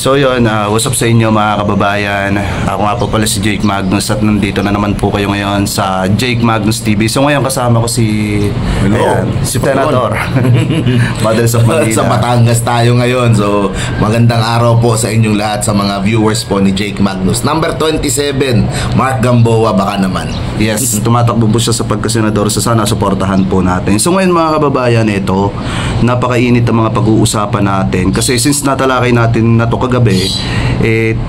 So yun, what's up sa inyo mga kababayan. Ako nga po pala si Jake Magnus at nandito na naman po kayo ngayon sa Jake Magnus TV. So ngayon kasama ko si si Senator Padres of Manila. Sa Batangas tayo ngayon. So magandang araw po sa inyong lahat, sa mga viewers po ni Jake Magnus. Number 27, Mark Gamboa baka naman. Yes, tumatakbo po siya sa pagkasenador. So sana suportahan po natin. So ngayon mga kababayan, ito napakainit ang mga pag-uusapan natin. Kasi since natalakay natin na to kagabi,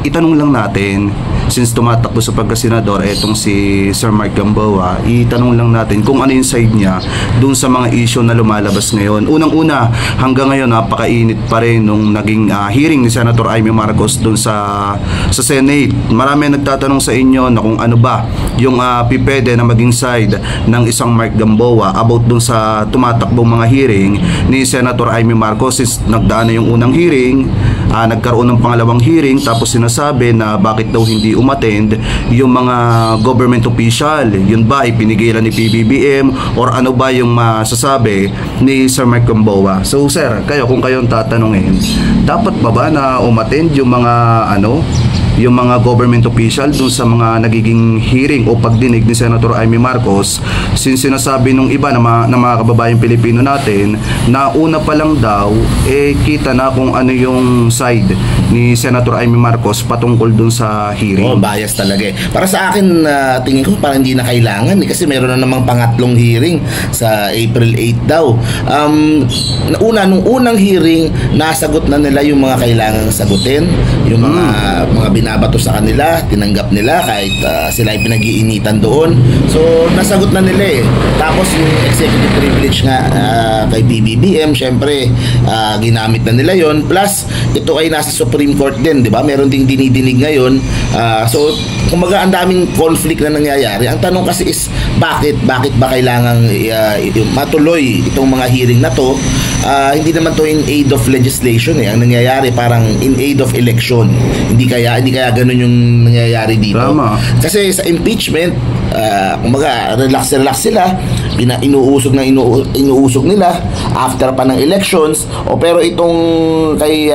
itanong lang natin, since tumatakbo sa pagkasenador etong si Sir Mark Gamboa, itanong lang natin kung ano yung side niya dun sa mga issue na lumalabas ngayon. Unang-una, hanggang ngayon napakainit pa rin nung naging hearing ni Senator Amy Marcos dun sa Senate. Marami nagtatanong sa inyo na kung ano ba yung pipede na maging side ng isang Mark Gamboa about dun sa tumatakbong mga hearing ni Senator Amy Marcos. Since nagdaan na yung unang hearing, nagkaroon ng pangalawang hearing, tapos sinasabi na bakit daw hindi umattend yung mga government official. Yun ba ay pinigilan ni PBBM or ano ba yung masasabi ni Sir Mark Gamboa? So sir, kung kayong tatanungin, dapat ba na umattend yung mga yung mga government official dun sa mga nagiging hearing o pagdinig ni Senator Amy Marcos, since sinasabi nung iba na mga kababayang Pilipino natin na una pa lang daw kita na kung ano yung side ni Senator Amy Marcos patungkol dun sa hearing. Bias talaga Para sa akin, tingin ko parang hindi na kailangan kasi meron na namang pangatlong hearing sa April 8 daw. Nung unang hearing, nasagot na nila yung mga kailangang sagutin, yung mga binabato sa kanila, tinanggap nila kahit sila ay pinag-iinitan doon. So nasagot na nila Tapos yung executive privilege nga kay BBBM, syempre ginamit na nila yon. Plus ito ay nasa Supreme Court din, di ba? Meron ding dinidinig ngayon. So kumaga ang daming conflict na nangyayari. Ang tanong kasi is bakit ba kailangang matuloy itong mga hearing na to? Hindi naman to in aid of legislation Ang nangyayari parang in aid of election. Hindi kaya ganun yung nangyayari dito. Tama. Kasi sa impeachment, kumaga relax sila, inuusog nila after pa ng elections. Pero itong kay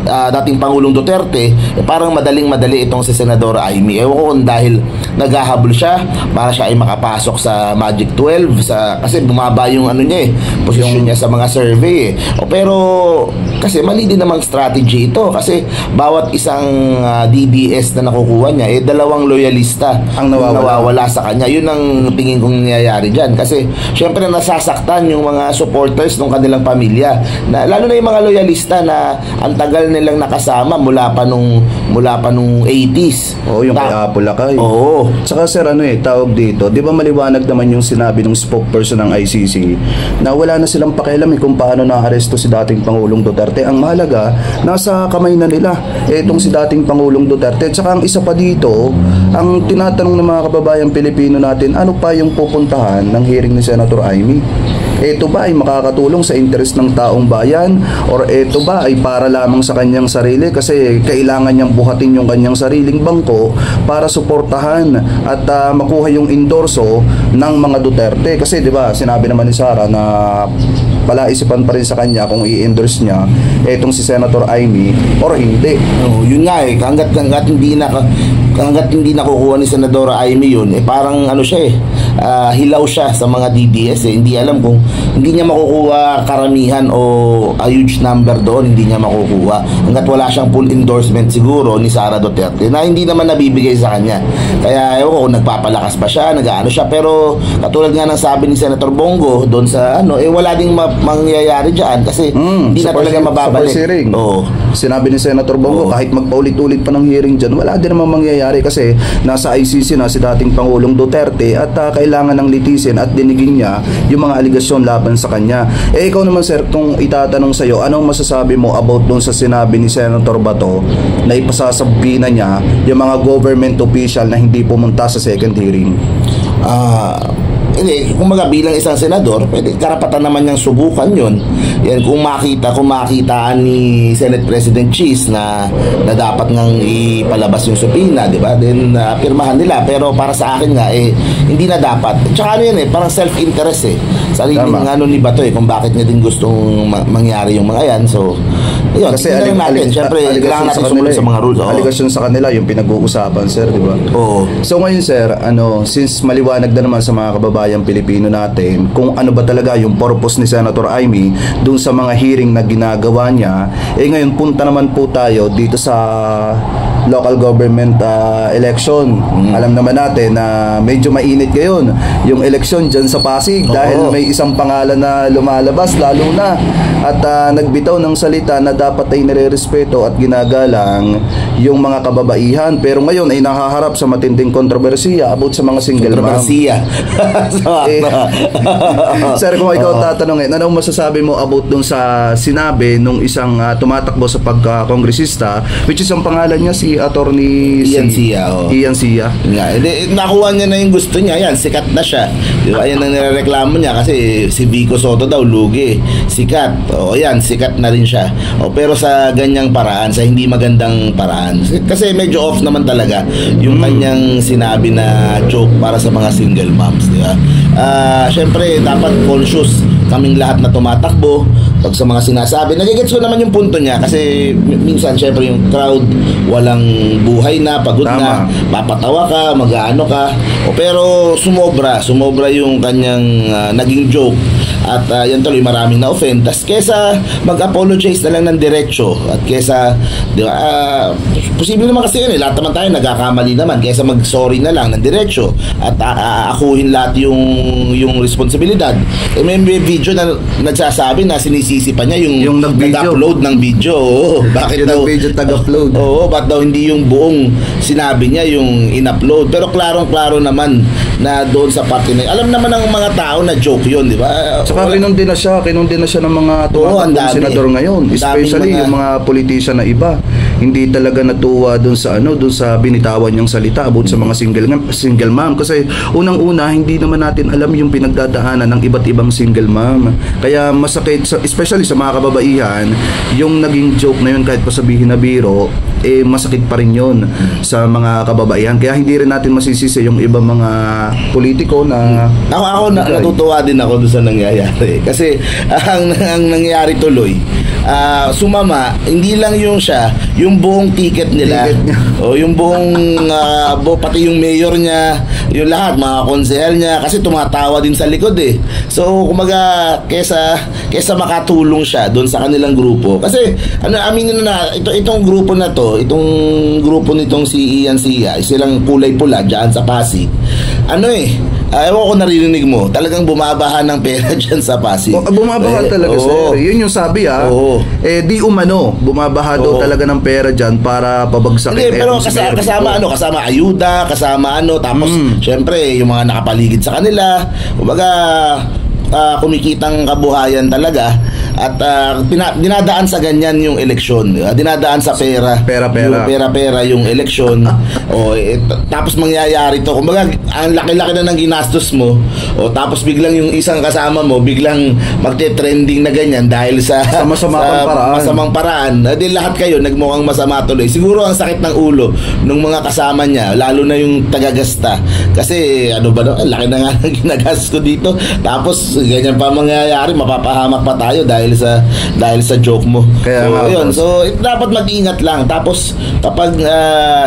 dating Pangulong Duterte, parang madaling-madali itong si Senador Amy. Ewan ko kung dahil naghahabol siya para siya ay makapasok sa Magic 12 kasi bumaba yung posisyon niya sa mga survey pero kasi mali din namang strategy ito kasi bawat isang DDS na nakukuha niya dalawang loyalista ang nawawala sa kanya. Yun ang tingin kong nangyayari dyan kasi syempre nasasaktan yung mga supporters ng kanilang pamilya, lalo na yung mga loyalista na ang tagal nilang nakasama mula pa nung 80s. Yung kay Apolacay. Oo. Saka sir, tawag dito, di ba maliwanag naman yung sinabi ng spokesperson ng ICC na wala na silang pakialam kung paano na-aresto si dating Pangulong Duterte. Ang mahalaga, nasa kamay na nila itong si dating Pangulong Duterte. Saka ang isa pa dito, ang tinatanong ng mga kababayang Pilipino natin, ano pa yung pupuntahan ng hearing ni Senator Amy? Ito ba ay makakatulong sa interes ng taong bayan or ito ba ay para lamang sa kanyang sarili kasi kailangan niyang buhatin yung kanyang sariling bangko para suportahan at makuha yung endorso ng mga Duterte? Kasi 'di ba, sinabi naman ni Sara na palaisipan pa rin sa kanya kung i-endorse niya etong si Senator Amy or hindi. Yun nga hanggat hindi nakukuha ni Senadora Amy yun, parang siya hilaw siya sa mga DDS hindi alam kung hindi niya makukuha karamihan o a huge number doon, hindi niya makukuha hanggat wala siyang full endorsement siguro ni Sara Duterte na hindi naman nabibigay sa kanya. Kaya kung nagpapalakas ba siya, nag-ano siya, pero katulad nga ng sabi ni Senator Bongo doon sa wala ding mangyayari dyan kasi hindi na talaga mababalik. Sinabi ni Senator Bongo kahit magpaulit-ulit pa ng hearing dyan, wala din naman mangyayari kasi nasa ICC na si dating Pangulong Duterte at kailangan ng litisin at dinigin niya yung mga aligasyon laban sa kanya. Ikaw naman sir, kung itatanong sa'yo, anong masasabi mo about dun sa sinabi ni Senator Bato na ipasasabi na niya yung mga government official na hindi pumunta sa second hearing? Kumaga bilang isang senador, pwede karapatan naman niyang subukan yun. Yan, kung makitaan ni Senate President Cheese na dapat ngang ipalabas yung subpoena, di ba? Then pirmahan nila, pero para sa akin nga hindi na dapat. Tsaka parang self-interest sariling ni Bato kung bakit niya din gustong mangyari yung mga yan. So Yun, tingnan natin. Siyempre, kailangan natin sumunod sa mga rules. Aligasyon sa kanila yung pinag-uusapan, sir, di ba? Oo. So ngayon, sir, since maliwanag na naman sa mga kababayang Pilipino natin kung ano ba talaga yung purpose ni Senator Amy dun sa mga hearing na ginagawa niya, ngayon punta naman po tayo dito sa local government election. Alam naman natin na medyo mainit ngayon yung election dyan sa Pasig dahil may isang pangalan na lumalabas lalo na at nagbitaw ng salita na dapat ay nire-respeto at ginagalang yung mga kababaihan, pero ngayon ay nakaharap sa matinding kontrobersiya about sa mga single mom. Sir, kung ikaw tatanungin, ano masasabi mo about dun sa sinabi nung isang tumatakbo sa pagkakongresista, which is ang pangalan niya si Attorney Ian Sia. Ian Sia. Nakuha niya na yung gusto niya. Yan, sikat na siya. Diba? Yan ang nirereklamo niya kasi si Vico Soto daw lugi. Sikat. Yan, sikat na rin siya. Pero sa ganyang paraan, sa hindi magandang paraan. Kasi medyo off naman talaga yung kanyang sinabi na joke para sa mga single moms, diba? Syempre, dapat conscious kaming lahat na tumatakbo pag sa mga sinasabi. Nagigets ko naman yung punto niya kasi minsan syempre yung crowd walang buhay na, pagod na, papatawa ka, mag-aano ka. Pero sumobra yung kanyang naging joke at yan tuloy maraming na-offend. Tas kesa mag-apologize na lang ng diretso at kesa di ba, posible naman kasi yun lahat naman tayo nagkakamali naman, kesa mag-sorry na lang ng diretso at akuhin lahat yung responsibilidad. May video na nagsasabi na sinisisi pa niya yung nag-upload ng video. Bakit daw video tag-upload? Ba't daw hindi yung buong sinabi niya yung in-upload? Pero klarong-klaro naman na doon sa parte na alam naman ng mga tao na joke yun, di ba? Saka kinundi na siya ng mga tumatakbong senador ngayon, especially yung mga politician na iba. Hindi talaga natuwa doon sa binitawan niyang salita about sa mga single mom kasi unang-una hindi naman natin alam yung pinagdadaanan ng iba't ibang single mom. Kaya masakit especially sa mga kababaihan yung naging joke na yun, kahit pa sabihin na biro, masakit pa rin yun sa mga kababaihan. Kaya hindi rin natin masisisi yung ibang mga politiko na ako natutuwa din ako doon sa nangyayari kasi ang nangyayari tuloy sumama, hindi lang yung siya, yung buong ticket nila yung buong pati yung mayor niya, yung lahat, mga konsehal niya, kasi tumatawa din sa likod so kumaga kesa makatulong siya doon sa kanilang grupo kasi aminin na itong grupo na to, itong grupo nitong si Ian Sia, silang kulay pula dyan sa Pasig, ewan ko naririnig mo, talagang bumabahan ng pera dyan sa Pasig. Bumabahan talaga, sir. Yun yung sabi, di umano, bumabaha daw talaga ng pera dyan para pabagsakin. Hindi, pero kasama ayuda, kasama tapos syempre, yung mga nakapaligid sa kanila, kumbaga, kumikitang kabuhayan talaga at dinadaan sa ganyan yung eleksyon, dinadaan sa pera yung eleksyon tapos mangyayari to, kumbaga ang laki-laki na ng ginastos mo tapos biglang yung isang kasama mo biglang magte-trending na ganyan dahil sa masamang paraan. Di lahat kayo nagmukhang masama tuloy. Siguro ang sakit ng ulo ng mga kasama niya, lalo na yung tagagasta kasi laki na nga ng ginagastos ko dito tapos ganyan pa mangyayari, mapapahamak pa tayo dahil sa joke mo. Kaya dapat mag-ingat lang. Tapos kapag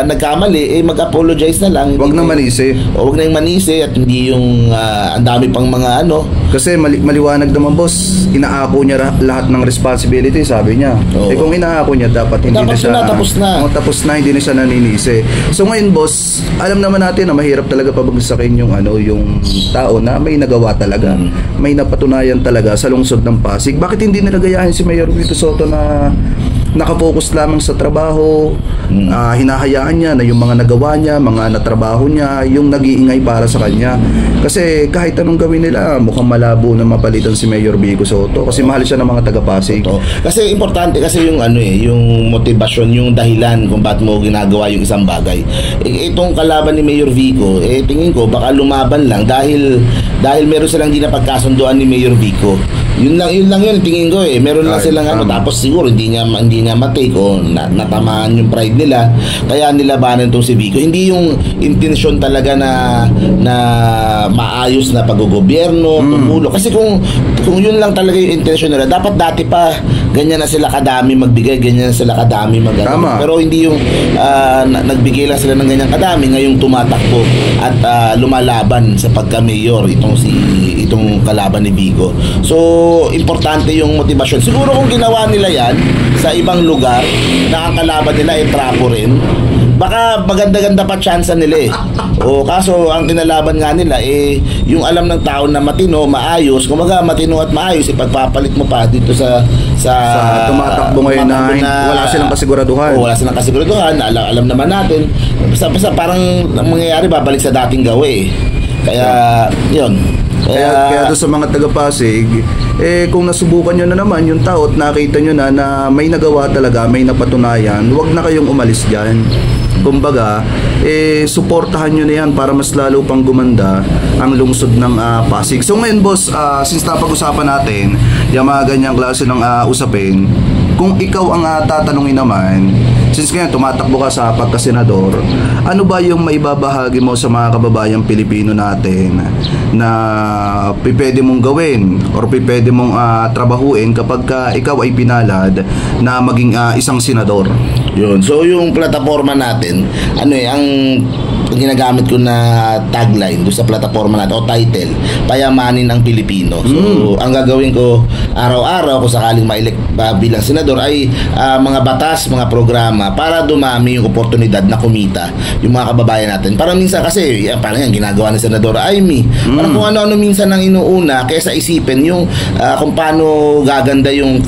nagkamali, mag-apologize na lang. Huwag na manisi. Huwag na yung manisi at hindi yung ang dami pang mga Kasi maliwanag naman, boss, inaako niya lahat ng responsibility, sabi niya. Kung inaako niya, dapat hindi tapos na, hindi na siya naninisi. So ngayon, boss, alam naman natin na mahirap talaga pabagsakin yung tao na may nagawa talaga. May napatunayan talaga sa lungsod ng Pasig. Bakit hindi nilagayahin si Mayor Vico Soto na nakafocus lamang sa trabaho, hinahayaan niya na yung mga nagawa niya, mga natrabaho niya, yung nag-iingay para sa kanya. Kasi kahit anong gawin nila, mukhang malabo na mapalitan si Mayor Vico Soto kasi mahal siya ng mga taga-Pasig. Kasi importante kasi yung yung motivasyon, yung dahilan kung bakit mo ginagawa yung isang bagay. Itong kalaban ni Mayor Vico, tingin ko baka lumaban lang dahil meron silang di napagkasunduan ni Mayor Vico. Yun lang yun tingin ko eh. Meron lang Right, silang ano, tama. tapos siguro hindi niya matake o natamaan yung pride nila. Kaya nilabanan tong si Vico. Hindi yung intensyon talaga na maayos na pag-gobyerno, tumulo. Kasi kung yun lang talaga yung intensyon nila, dapat dati pa ganyan na sila kadami magbigay, ganyan na sila kadami Tama. pero hindi yung nagbigay lang sila ng ganyang kadami, ngayong tumatakbo at lumalaban sa pagka-mayor itong kalaban ni Vico. So, importante yung motivasyon. Siguro kung ginawa nila yan sa ibang lugar na ang kalaban nila ay trapo rin, baka maganda-ganda pa chance nila eh. O kaso ang kinalaban nga nila eh yung alam ng tao na matino, maayos, kumaga matino at maayos, ipagpapalit mo pa dito sa tumatakbo ngayon na wala silang kasiguraduhan. Wala silang kasiguraduhan, alam naman natin. Basta parang mangyayari babalik sa dating gawe eh. Kaya yun. Kaya doon sa mga taga-Pasig, kung nasubukan nyo na naman yung tao at nakita nyo na may nagawa talaga, may napatunayan, huwag na kayong umalis dyan. Kumbaga, suportahan nyo na yan para mas lalo pang gumanda ang lungsod ng Pasig. So ngayon boss, since napag-usapan natin yung mga ganyang klase ng usapin, kung ikaw ang tatanungin naman, since ngayon tumatakbo ka sa pagkasenador, ano ba yung maibabahagi mo sa mga kababayang Pilipino natin na pwede mong gawin or pwede mong trabahuin kapag ikaw ay pinalad na maging isang senador? Yun. So yung plataforma natin, ang ginagamit ko na tagline doon sa plataforma natin o title, payamanin ang Pilipino. So ang gagawin ko araw-araw kung sakaling ma-elect bilang senador ay mga batas, mga programa para dumami yung oportunidad na kumita yung mga kababayan natin. Parang minsan kasi parang yan ginagawa ni Senadora Amy. Parang kung ano-ano minsan ang inuuna kaysa isipin yung kung paano gaganda yung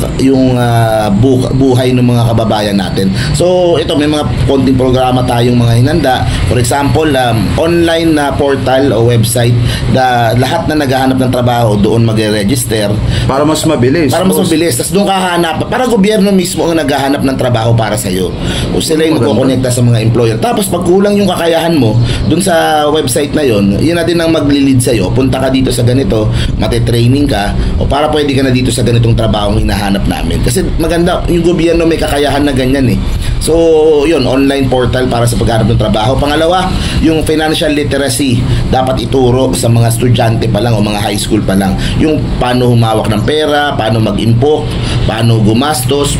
buhay ng mga kababayan natin. So ito, may mga konting programa tayong mga hinanda. For example, online na portal o website na lahat na naghahanap ng trabaho doon magre-register Para mas mabilis. Tapos doon ka hanap, para gobyerno mismo ang naghahanap ng trabaho para sa iyo. O sila yung magkokonekta sa mga employer. Tapos pag kulang yung kakayahan mo doon sa website na yon, yun na din ang mag-lead sa iyo. Punta ka dito sa ganito, mate-training ka, o para pwede ka na dito sa ganitong trabaho ang hinahanap namin. Kasi maganda, yung gobyerno may kakayahan na ganyan eh. So, yun, online portal para sa paghanap ng trabaho. Pangalawa, yung financial literacy dapat ituro sa mga estudyante pa lang o mga high school pa lang. Yung paano humawak ng pera, paano mag-impok, paano gumastos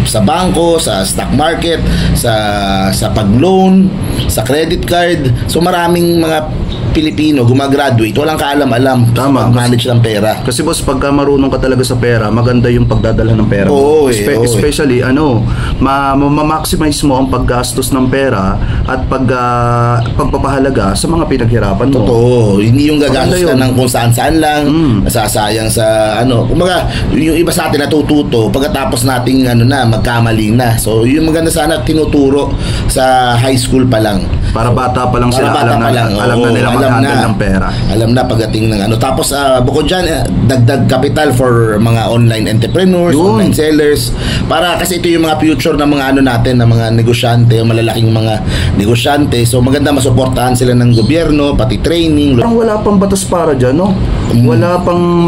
sa bangko, sa stock market, sa pag-loan, sa credit card. So maraming mga Pilipino gumagraduate, walang kaalam-alam Tama. manage ng pera. Kasi boss, pagka marunong ka talaga sa pera, maganda yung pagdadala ng pera. Oo, Especially, ma-maximize mo ang paggastos ng pera at pagpapahalaga sa mga pinaghirapan mo. Totoo. Hindi yung gagastos ka Maganda yun. ng kung saan-saan lang, nasasayang sa Kumbaga, yung iba sa atin natututo pagkatapos nating magkamali na. So, yung maganda sana tinuturo sa high school pa lang. Para bata pa lang sila, alam na nila mag-handle ng pera. Alam na pagdating ng Tapos, bukod dyan, dagdag capital for mga online entrepreneurs, Yun. online sellers. Para kasi ito yung mga future ng mga natin, ng mga negosyante, malalaking mga negosyante. So, maganda masuportahan sila ng gobyerno, pati training. Parang wala pang batas para dyan, no? Wala pang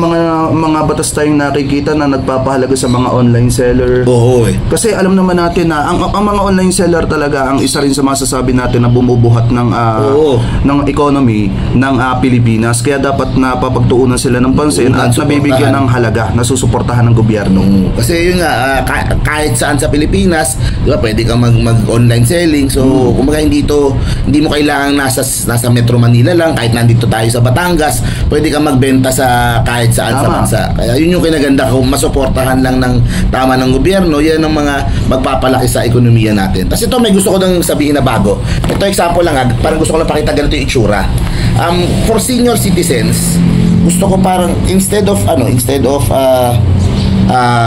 mga batas tayong nakikita na nagpapahalaga sa mga online seller. Oo eh. Kasi alam naman natin na ang mga online seller talaga ang isa rin sa masasabi natin na bumubuhat ng economy ng Pilipinas. Kaya dapat napapagtuunan sila ng pansin at nabibigyan ng halaga, nasusuportahan ng gobyerno. Kasi yun nga, kahit saan sa Pilipinas, di ba, pwede kang mag-online selling. So, kumbaga hindi mo kailangan nasa Metro Manila lang, kahit nandito tayo sa Batangas, pwede kang magbenta sa kahit saan sa bansa. Kaya yun yung kinaganda, kung masuportahan lang ng tama ng gobyerno, yan ang mga magpapalaki sa ekonomiya natin. Kasi ito, may gusto ko nang sabihin na bago. Ito example lang, parang gusto ko lang pakita ganito yung itsura. For senior citizens, gusto ko parang instead of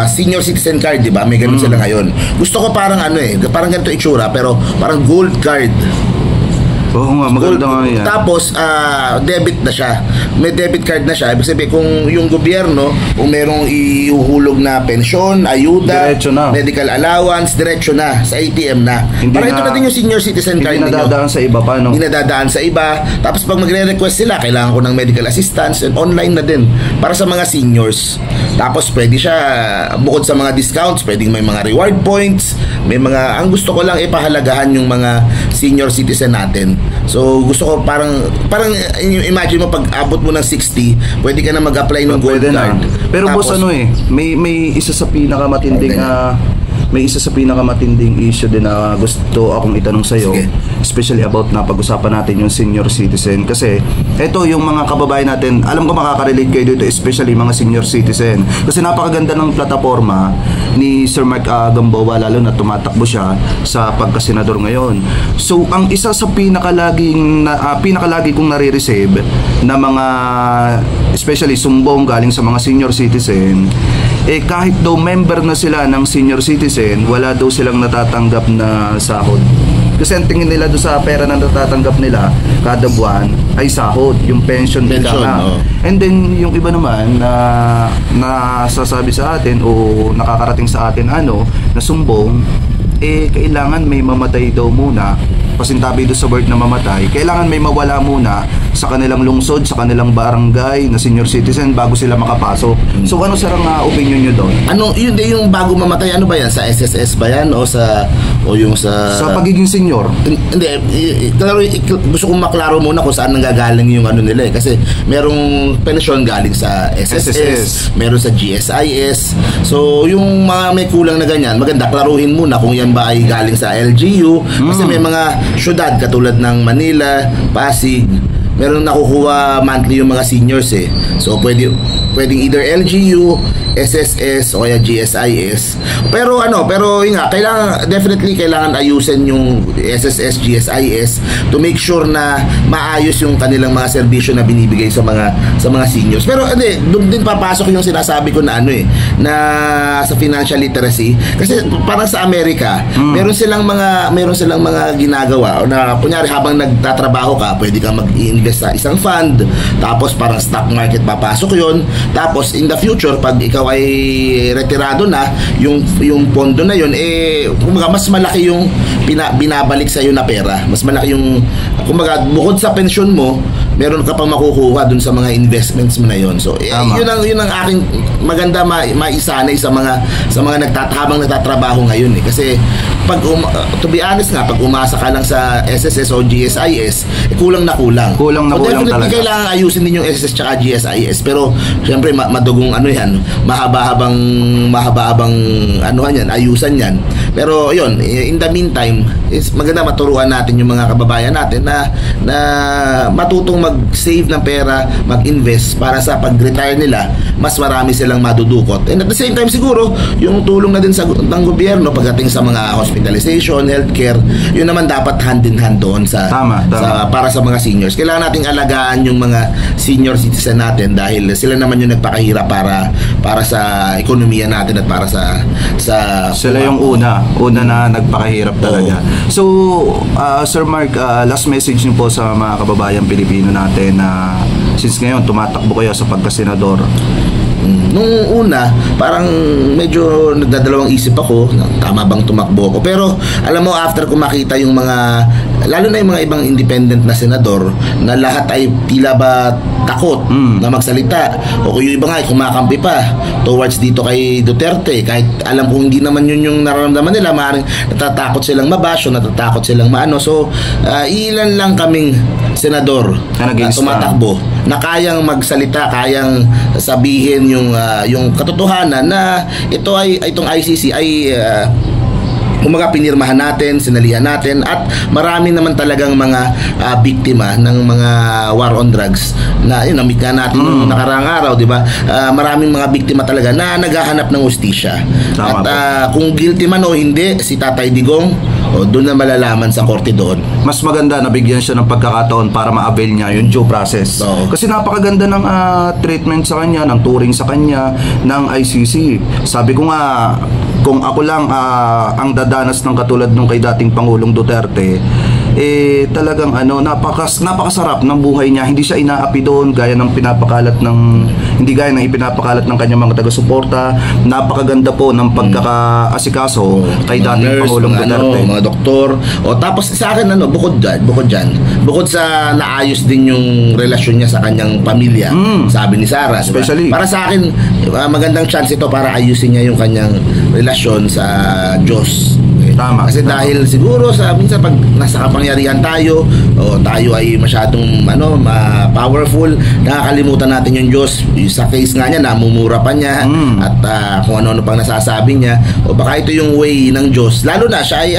senior citizen card, di ba? May ganun sila ngayon. Gusto ko parang parang ganito itsura, pero parang gold card. Oo nga, maganda nga yan. Tapos, debit na siya. May debit card na siya. Ibig sabihin, kung yung gobyerno, kung merong ihuhulog na pensyon, ayuda, medical allowance, diretso na, sa ATM na. Hindi para ito na din yung senior citizen card ninyo. Hindi nadadaan sa iba pa, no? Hindi nadadaan sa iba. Tapos pag magre-request sila, kailangan ko ng medical assistance, and online na din para sa mga seniors. Tapos pwede siya, bukod sa mga discounts, pwedeng may mga reward points, may mga, ang gusto ko lang ipahalagahan yung mga senior citizen natin. So gusto ko parang imagine mo pag abot mo ng 60, pwede ka na mag-apply ng gold card. Pero tapos, boss, may isa sa pinakamatinding issue din na gusto akong itanong sa'yo. Sige. Especially about na pag-usapan natin yung senior citizen. Kasi ito yung mga kababayan natin, alam ko makaka-relate kayo dito, especially mga senior citizen. Kasi napakaganda ng plataforma ni Sir Mark Gamboa, lalo na tumatakbo siya sa pagkasenador ngayon. So ang isa sa pinakalagi kong nare-receive na mga especially sumbong galing sa mga senior citizen, kahit daw member na sila ng senior citizen, wala daw silang natatanggap na sahod. Kasi ang tingin nila doon sa pera na natatanggap nila kada buwan ay sahod, yung pension nila nga. And then yung iba naman na nasasabi sa atin o nakakarating sa atin na sumbong, kailangan may mamatay daw muna. Pasintabi doon sa word na mamatay, kailangan may mawala muna sa kanilang lungsod, sa kanilang barangay na senior citizen bago sila makapasok. So ano sarang opinion nyo doon? Yung bago mamatay, ano ba yan? Sa SSS ba yan? O yung sa pagiging senior? Hindi, gusto kong maklaro muna kung saan nanggagaling yung nila eh. Kasi merong pensyon galing sa SSS, meron sa GSIS. So yung mga may kulang na ganyan, maganda klaruhin muna kung yan ba ay galing sa LGU. Kasi may mga syudad katulad ng Manila, Pasig, meron nakukuha monthly yung mga seniors eh. So pwedeng either LGU, SSS o kaya GSIS. Pero yun nga, definitely kailangan ayusin yung SSS, GSIS to make sure na maayos yung kanilang mga serbisyo na binibigay sa mga seniors. Pero doon din papasok yung sinasabi ko na na sa financial literacy, kasi parang sa Amerika, meron silang mga ginagawa na kunyari habang nagtatrabaho ka, pwede kang mag-i-invest sa isang fund, tapos parang stock market papasok yon. Tapos in the future, pag ikaw ay retirado na, yung pondo na yun, kumbaga mas malaki yung binabalik sa iyo na pera. Mas malaki yung, kumbaga, bukod sa pensyon mo, meron ka pang makukuha dun sa mga investments mo na yun. So yun ang aking maganda maisanay sa mga habang nagtatrabaho ngayon eh. Kasi to be honest nga, pag umasa ka lang sa SSS o GSIS, kulang na kulang. Definitely talaga. Kailangan ayusin din yung SSS tsaka GSIS. Pero syempre madugong yan, mahaba-habang ayusan yan. Pero yun, in the meantime, is maganda maturuan natin yung mga kababayan natin na matutong mag-save ng pera, mag-invest para sa pag-retire nila, mas marami silang madudukot. And at the same time siguro, yung tulong na din ng gobyerno pagdating sa mga hospitalization, healthcare, yun naman dapat hand in hand doon para sa mga seniors. Kailangan nating alagaan yung mga senior citizen natin dahil sila naman yung nagpakahirap para sa ekonomiya natin at para sa sila yung una na nagpakahirap talaga. So Sir Mark, last message niyo po sa mga kababayang Pilipino natin na since ngayon tumatakbo kayo sa pagkasenador. Nung una, parang medyo nagdadalawang isip ako, tama bang tumakbo ako. Pero alam mo, after ko makita yung mga, lalo na yung mga ibang independent na senador, na lahat ay tila ba takot na magsalita, o yung iba nga ay kumakampi pa towards dito kay Duterte, kahit alam kong hindi naman yun yung nararamdaman nila, maaaring natatakot silang mabash o natatakot silang So ilan lang kaming senador na tumatakbo na kayang magsalita, kayang sabihin yung katotohanan na itong ICC ay kumaga pinirmahan natin, sinalihan natin, at marami naman talagang mga biktima ng mga war on drugs na yun, na-meet nga natin yung nakaraang araw, di ba? Maraming mga biktima talaga na naghahanap ng hustisya. At kung guilty man o hindi, si Tatay Digong, doon na malalaman sa korte doon. Mas maganda na bigyan siya ng pagkakataon para ma-avail niya yung due process. Kasi napakaganda ng treatment sa kanya, ng turing sa kanya ng ICC. Sabi ko nga, kung ako lang ang dadanas ng katulad nung kay dating Pangulong Duterte, talagang napakasarap ng buhay niya. Hindi siya inaapi doon gaya ng hindi gaya ng ipinapakalat ng kanyang mga taga-suporta. Napakaganda po ng pagkakaasikaso kay dating Pangulong Duterte. Mga doktor. Tapos sa akin bukod sa naayos din yung relasyon niya sa kanyang pamilya, sabi ni Sarah, especially para sa akin magandang chance ito para ayusin niya yung kanyang relasyon sa Diyos. Tama. Kasi dahil siguro minsan pag nasa kapangyarihan tayo o tayo ay masyadong powerful, nakakalimutan natin yung Diyos. Sa case nga niya, namumura pa niya at kung ano-ano pang nasasabi niya, o baka ito yung way ng Diyos. Lalo na siya ay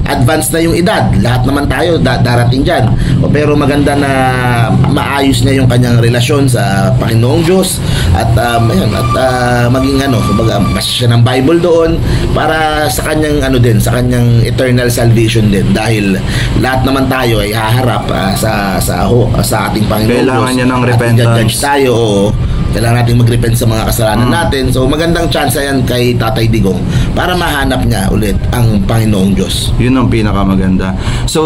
advanced na yung edad. Lahat naman tayo darating diyan. Pero maganda na maayos niya yung kanyang relasyon sa Panginoong Diyos at maging kumbaga basa siya ng Bible doon para sa kanyang sa kanyang eternal salvation din, dahil lahat naman tayo ay haharap sa ating Panginoon. Kailangan niya ng repentance. Judge tayo, kailangan natin mag-repent sa mga kasalanan natin. So magandang chance yan kay Tatay Digong para mahanap niya ulit ang Panginoong Diyos. Yun ang pinakamaganda. So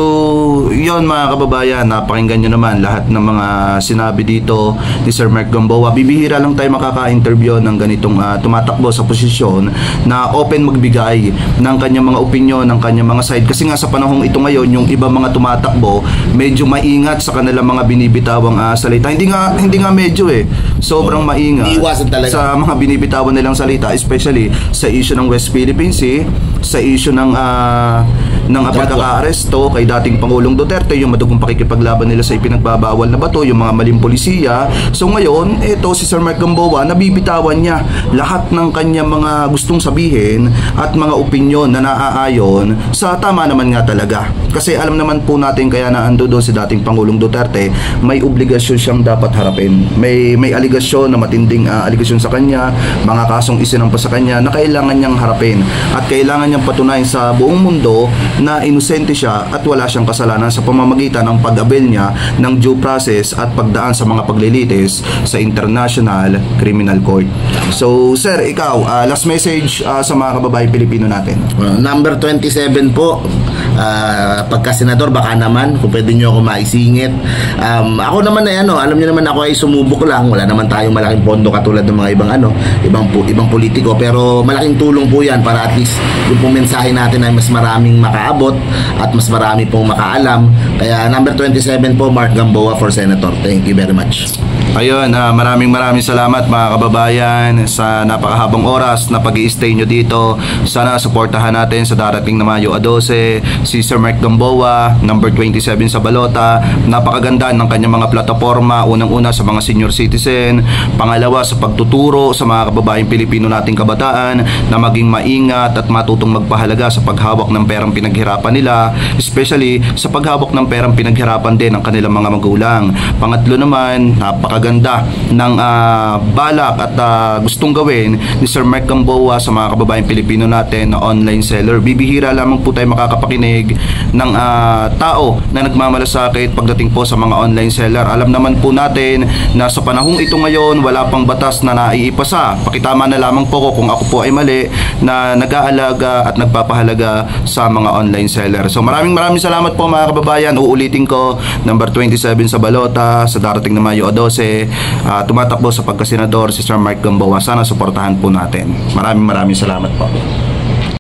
yun mga kababayan, napakinggan nyo naman lahat ng mga sinabi dito ni Sir Mark Gamboa. Bibihira lang tayo makaka-interview ng ganitong tumatakbo sa posisyon na open magbigay ng kanyang mga opinion, ng kanyang mga side. Kasi nga sa panahong ito ngayon, yung iba mga tumatakbo medyo maingat sa kanilang mga binibitawang salita. Hindi nga medyo sobrang maingat sa mga binibitawan nilang salita, especially sa issue ng West Philippine Sea, sa issue ng pagkaka-aresto kay dating Pangulong Duterte, yung madugong pakikipaglaban nila sa ipinagbabawal na bato, yung mga maling polisiya. So ngayon, ito si Sir Mark Gamboa, nabibitawan niya lahat ng kanyang mga gustong sabihin at mga opinyon na naaayon sa tama naman nga talaga. Kasi alam naman po natin, kaya na ando doon si dating Pangulong Duterte, may obligasyon siyang dapat harapin. May aligasyon na matinding aligasyon sa kanya, mga kasong isinampa sa kanya na kailangan niyang harapin at kailangan niyang patunayan sa buong mundo na inosente siya at wala siyang kasalanan sa pamamagitan ng pag-avail niya ng due process at pagdaan sa mga paglilitis sa International Criminal Court. So sir, ikaw, last message sa mga kababayan Pilipino natin. Number 27 po, pagka-senador, baka naman kung pwede nyo ako maisingit. Ako naman alam niyo naman, ako ay sumubok lang. Wala naman tayong malaking pondo katulad ng mga ibang politiko, pero malaking tulong po yan para at least yung pong mensahe natin ay mas maraming makaabot at mas marami pong makaalam. Kaya number 27 po, Mark Gamboa for Senator. Thank you very much. Ayun, maraming salamat mga kababayan sa napakahabang oras na pag-i-stay nyo dito. Sana suportahan natin sa darating na Mayo 12 si Sir Mark Gamboa, number 27 sa balota. Napakaganda ng kanyang mga plataforma, unang-una sa mga senior citizen, pangalawa sa pagtuturo sa mga kababayan Pilipino nating kabataan na maging maingat at matutong magpahalaga sa paghawak ng perang pinaghirapan nila, especially sa paghawak ng perang pinaghirapan din ng kanilang mga magulang. Pangatlo naman, napakaganda ng balak at gustong gawin ni Sir Mark Gamboa sa mga kababayan Pilipino natin na online seller. Bibihira lamang po tayo makakapakinig ng tao na nagmamalasakit pagdating po sa mga online seller. Alam naman po natin na sa panahong ito ngayon, wala pang batas na naiipasa. Pakitama na lamang po ko kung ako po ay mali na nag-aalaga at nagpapahalaga sa mga online seller. So maraming salamat po mga kababayan. Uulitin ko, number 27 sa balota sa darating na Mayo 12, tumatakbo sa pagkasenador si Sir Mark Gamboa. Sana suportahan po natin. Maraming salamat po.